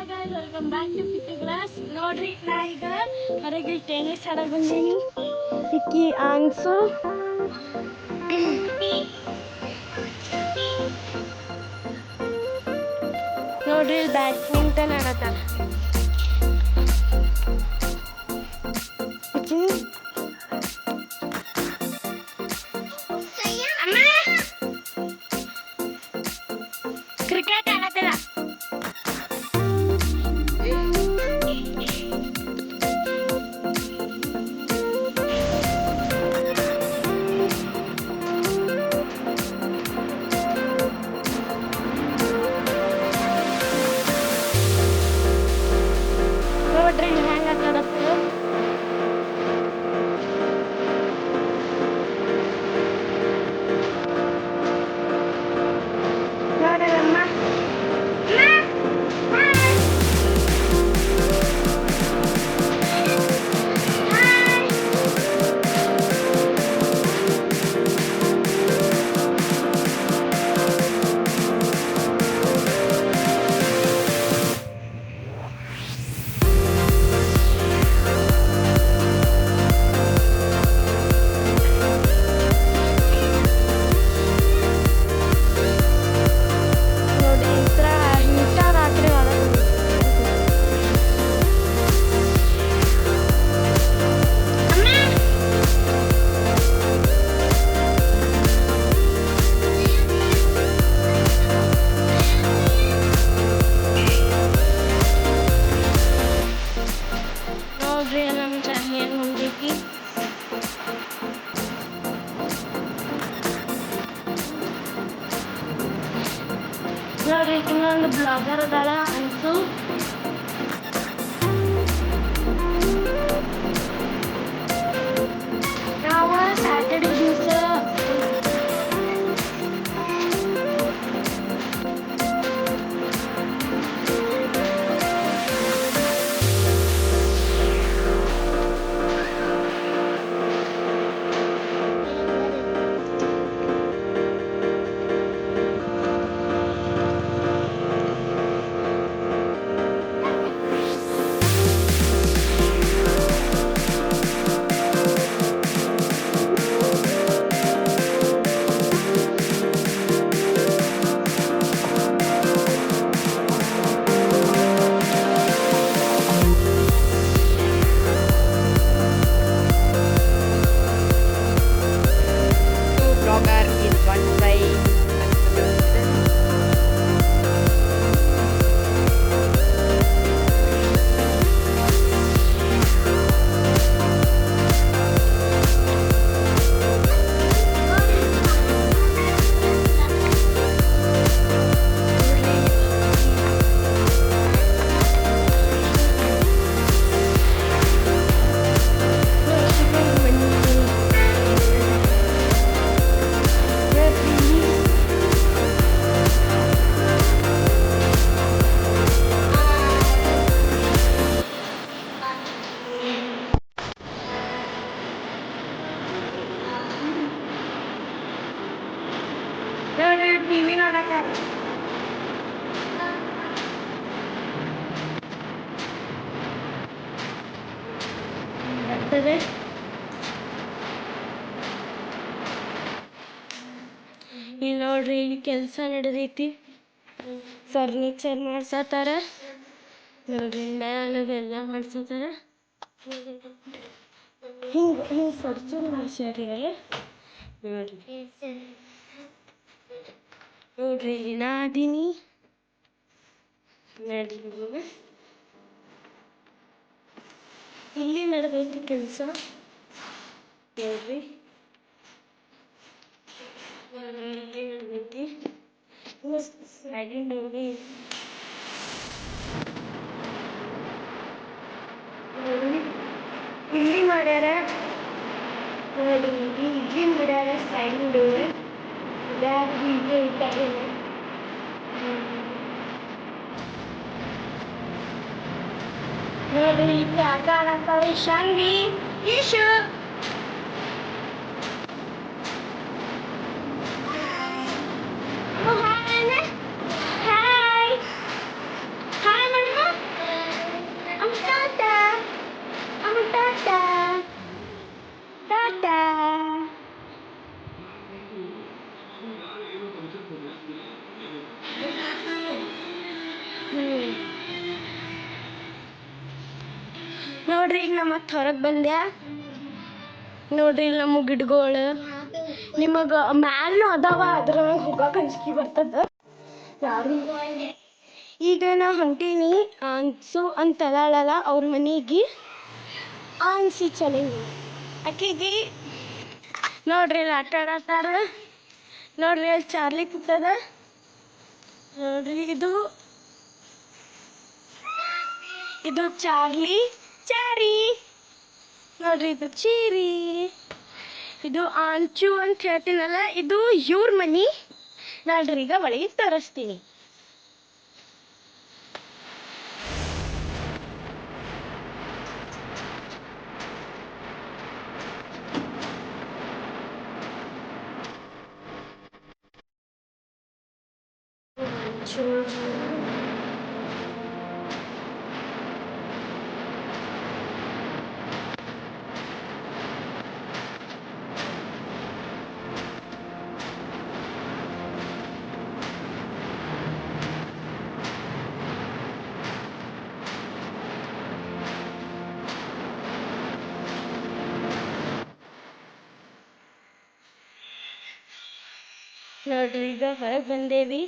guys, welcome back to Pitti Glass. ನೋಡ್ರಿ ನಾ ಈಗ ಹೊರಗೆ ಟೆನ್ನಿಸ್ ಆಡಕ್ಕೆ ಬಂದೀನಿ. ಇಕ್ಕಿ ಆನ್ಸು ನೋಡ್ರಿ ಇಲ್ಲಿ ಬ್ಯಾಡ್ಮಿಂಟನ್ ಆಡತ್ತಾರ. ಕ್ರಿಕೆಟ್ ಆಡತ್ತಿಲ್ಲ. ನೋಡ್ರಿ ಹೆಂಗ ಆಡತ್ತೆ. ನೋಡ್ರಮ್ಮ ನಮ್ಮ ಚಾನಲ್ ಹೊಂದೈತಿ. ನೋಡ್ರಿ ಇನ್ನೊಂದು ಬ್ಲಾಗರ್ ಅದಾಳ ಅಂತೂ. ನಾವು ಸ್ಯಾಟರ್ಡೆ ದಿವಸ blogger is one by TV ನೋಡಕ್ಕೆ ಬರ್ತದೆ. ಇಲ್ಲಿ ನೋಡ್ರಿ ಇಲ್ಲಿ ಕೆಲಸ ನಡೆದೈತಿ. ಫರ್ನಿಚರ್ ಮಾಡ್ಸತ್ತಾರ. ನೋಡ್ರಿ ಮ್ಯಾಲೆಲ್ಲ ಮಾಡ್ಸತ್ತಾರ. ಹಿಂಗೆ ಫರ್ಚೂರ್ ಮಾಡ್ಸ್ಯಾರಿ. ನೋಡ್ರಿ ನಾ ಅದೀನಿ. ನೋಡ್ರಿ ಇಲ್ಲಿ ನಡೆದೈತಿ ಕೆಲಸ. ನೋಡ್ರಿ ಇಲ್ಲಿ ನಡೆದೈತಿ. ನೋಡಿ ಇಲ್ಲಿ ಮಾಡ್ಯಾರ. ನೋಡಿ ಇಲ್ಲಿ ಮಾಡ್ಯಾರ ಸ್ಲೈಡಿಂಗ್ ಡೋರ್. ಇಲ್ಲಿ ಇಟ್ಟಾರೆ. ನೋಡ್ರಿ ಇಲ್ಲಿ ಆಟ ಆಡತ್ತಾವೆ ಶಾನ್ವಿ ಈಶು. ಹಾಯ್ ಹಾಯ್ ಹಾಯ್ ನೋಡ್ರಿ ಈಗ ನಾ ಮತ್ತೆ ಹೊರಗೆ ಬಂದ್ಯಾ. ನೋಡ್ರಿ ಇಲ್ಲಿ ನಮ್ಮ ಗಿಡಗಳು ನಿಮಗೆ ಮ್ಯಾಲೂ ಅದಾವ, ಅದ್ರೊಳಗೆ ಹೋಗಕ್ಕೆ ಅಂಜಿಕೆ ಬರ್ತದ. ಯಾರು ಈಗ ನಾ ಹೊಂಟೀನಿ ಅನ್ಸು ಅಂತದಾಳಲ್ಲ ಅವ್ರ ಮನೆಗೆ. ಅನ್ಸಿ ಚಲೀನಿ ಆಕೆಗೆ ನೋಡ್ರಿ ಇಲ್ಲಿ ಆಟ ಆಡತ್ತಾರ. ನೋಡ್ರಿ ಅಲ್ಲಿ ಚಾರ್ಲಿ ಕೂತದ. ನೋಡ್ರಿ ಇದು ಚಾರಿ. ನೋಡ್ರಿ ಇದು ಚೀರಿ. ಇದು ಆಂಚು ಅಂತ ಹೇಳ್ತೀನಲ್ಲ, ಇದು ಇವ್ರ ಮನಿ. ನೋಡ್ರಿ ಈಗ ಒಳಗೆ ತೋರಿಸ್ತೀನಿ. ನೋಡ್ರಿ ಈಗ ಹೊರಗೆ ಬಂದೇವಿ.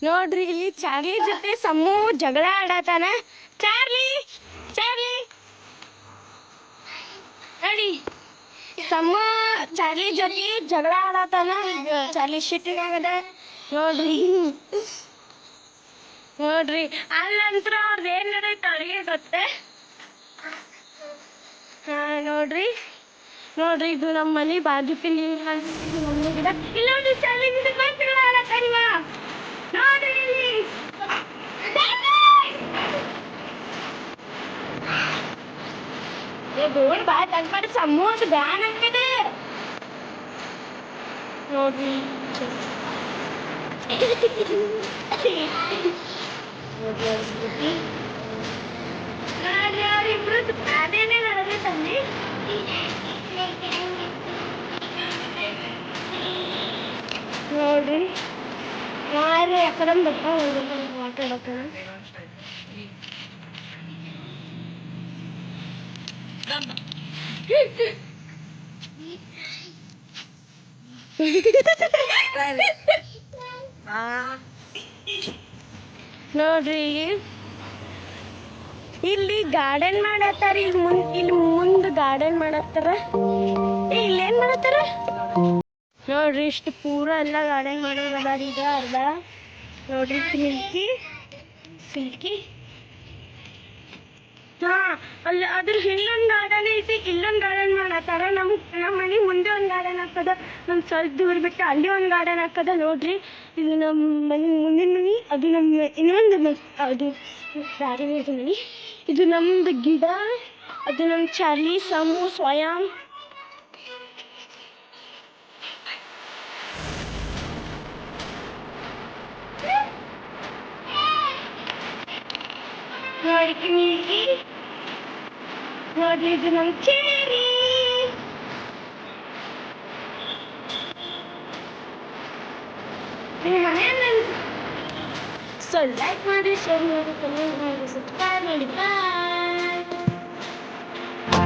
ನೋಡ್ರಿ ಇಲ್ಲಿ ಚಾರ್ಲಿ ಜೊತೆ ಸಮೂ ಜಗಳ ಆಡತಾನ. ಚಾರ್ಲಿ ನೋಡಿ, ಸಮೂ ಚಾರ್ಲಿ ಜೊತೆ ಜಗಳ ಆಡತಾನ. ಚಾರ್ಲಿ ಶಿಟ್ಟಿನಾಗದ. ನೋಡ್ರಿ ಅಲ್ಲಂತ್ರ ಅವ್ರದ್ದು ಏನ್ ನಡೆಯುತ್ತೆ ಅವ್ರಿಗೆ ಗೊತ್ತೆ. ನೋಡ್ರಿ ಇದು ನಮ್ಮ ಮನೆ ಬಾಜು ಪಿಲ್ಲಿ ಗಿಡ. ಇಲ್ಲ ನೋಡ್ರಿ ಚಾರ್ಲಿ ಜೊತೆ ಮತ್ತೆ ಆಡತಾನಿವ. ನೋಡ್ರಿ ಇಲ್ಲಿ ಗೋಡ್ ಬಾಯ್ ತಂದ್ಮಾಡಿ ಸಮೂ ಅಂತ ಬ್ಯಾನ್ ಆಗ್ತದೆ. ನೋಡ್ರಿ ಅವರಿಬ್ರು ಅದೇನೇ ನಡೆದೈತಲ್ಲಿ. ನೋಡ್ರಿ ಯಾರು ಯಾಕಂದ್ರೆ ಮಾತಾಡೋಕೆ ನೋಡ್ರಿ ಇಲ್ಲಿ ಗಾರ್ಡನ್ ಮಾಡತ್ತಾರ. ಇಲ್ಲಿ ಮುಂದೆ ಗಾರ್ಡನ್ ಮಾಡತ್ತಾರ. ಇಲ್ಲೇನ್ ಮಾಡತ್ತಾರ ನೋಡ್ರಿ. ಇಷ್ಟು ಪೂರ ಎಲ್ಲ ಗಾರ್ಡನ್ ಮಾಡೋದ ಈಗ ಅರ್ಧ. ನೋಡ್ರಿ ಸಿಲ್ಕಿ ಅಲ್ಲಿ ಅದ್ರ ಹಿಂದೊಂದು ಗಾರ್ಡನ್ ಐತಿ, ಇಲ್ಲೊಂದು ಗಾರ್ಡನ್ ಮಾಡತ್ತಾರ. ನಮ್ಮ ಮನೆ ಮುಂದೆ ಒಂದು ಗಾರ್ಡನ್ ಆಗ್ತದ, ನಮ್ಮ ಸ್ವಲ್ಪ ದೂರ ಬಿಟ್ಟು ಅಲ್ಲಿ ಒಂದು ಗಾರ್ಡನ್ ಆಗ್ತದ. ನೋಡ್ರಿ ಇದು ನಮ್ಮ ಮನೆ ಮುಂದಿನ ಮನೆ, ಅದು ನಮ್ಮ ಇನ್ನೊಂದು ಅದು ಬೇರೆ ಮನೆ. ಇದು ನಮ್ದು ಗಿಡ, ಅದು ನಮ್ಮ ಚಾರ್ಲಿ, ಸಮೂ, ಸ್ವಯಂ. ನೋಡ್ರಿ ಇದು ನಮ್ಮ ಚೇರಿ. ಸೊ ಲೈಕ್ ಮಾಡಿ, ಶೇರ್ ಮಾಡಿ, ಕಮೆಂಟ್ ಮಾಡಿ, ಸಬ್ಸ್ಕ್ರೈಬ್ ಮಾಡಿ. ಬಾಯ್.